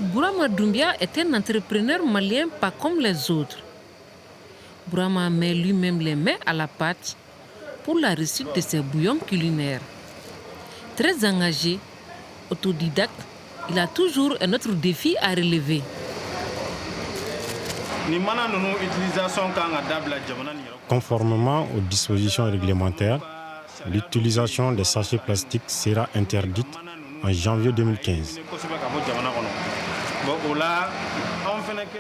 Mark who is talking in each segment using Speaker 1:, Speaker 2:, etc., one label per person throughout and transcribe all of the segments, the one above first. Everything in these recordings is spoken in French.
Speaker 1: Bourama Doumbia est un entrepreneur malien pas comme les autres. Bourama met lui-même les mains à la pâte pour la réussite de ses bouillons culinaires. Très engagé, autodidacte, il a toujours un autre défi à relever.
Speaker 2: Conformément aux dispositions réglementaires, l'utilisation des sachets plastiques sera interdite en janvier 2015.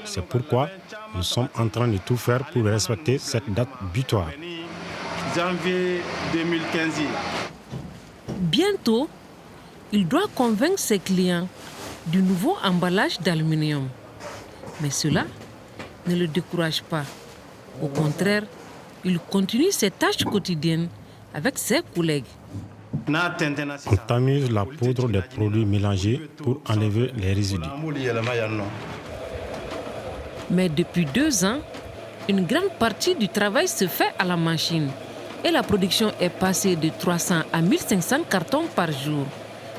Speaker 2: C'est pourquoi nous sommes en train de tout faire pour respecter cette date butoir.
Speaker 3: Janvier 2015.
Speaker 1: Bientôt, il doit convaincre ses clients du nouveau emballage d'aluminium. Mais cela ne le décourage pas. Au contraire, il continue ses tâches quotidiennes avec ses collègues.
Speaker 2: On tamise la poudre des produits mélangés pour enlever les résidus.
Speaker 1: Mais depuis 2 ans, une grande partie du travail se fait à la machine et la production est passée de 300 à 1500 cartons par jour.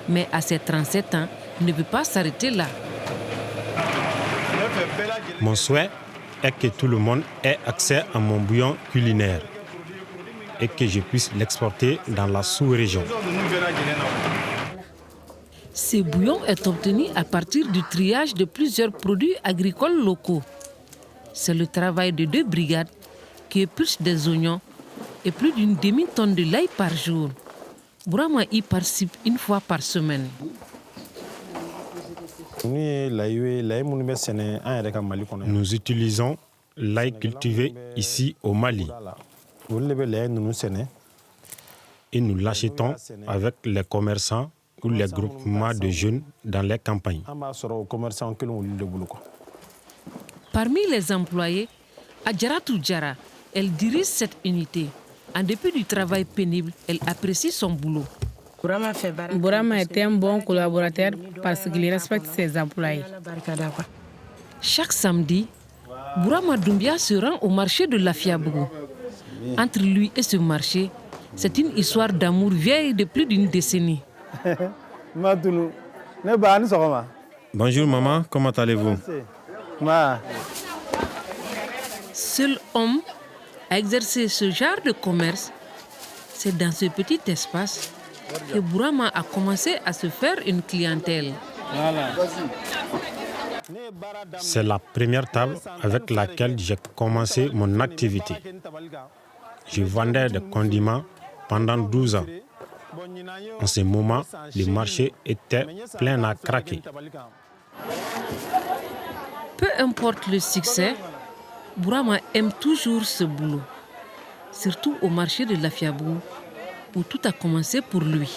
Speaker 1: Mais à ses 37 ans, il ne veut pas s'arrêter là.
Speaker 2: Mon souhait est que tout le monde ait accès à mon bouillon culinaire et que je puisse l'exporter dans la sous-région.
Speaker 1: Ce bouillon est obtenu à partir du triage de plusieurs produits agricoles locaux. C'est le travail de 2 brigades qui épluchent des oignons et plus d'une demi-tonne de l'ail par jour. Bourama y participe une fois par semaine.
Speaker 2: Nous utilisons l'ail cultivé ici au Mali et nous l'achetons avec les commerçants ou les groupements de jeunes dans les campagnes.
Speaker 1: Parmi les employés, Adjaratou Diarra, elle dirige cette unité. En dépit du travail pénible, elle apprécie son boulot.
Speaker 4: Bourama est un bon collaborateur parce qu'il respecte ses employés.
Speaker 1: Chaque samedi, Bourama Doumbia se rend au marché de Lafiabougou. Entre lui et ce marché, c'est une histoire d'amour vieille de plus d'une décennie.
Speaker 2: Bonjour maman, comment allez-vous?
Speaker 1: Seul homme à exercer ce genre de commerce, c'est dans ce petit espace que Bourama a commencé à se faire une clientèle.
Speaker 2: C'est la première table avec laquelle j'ai commencé mon activité. Je vendais des condiments pendant 12 ans. En ce moment, le marché était plein à craquer.
Speaker 1: Peu importe le succès, Bourama aime toujours ce boulot. Surtout au marché de Lafiabougou, où tout a commencé pour lui.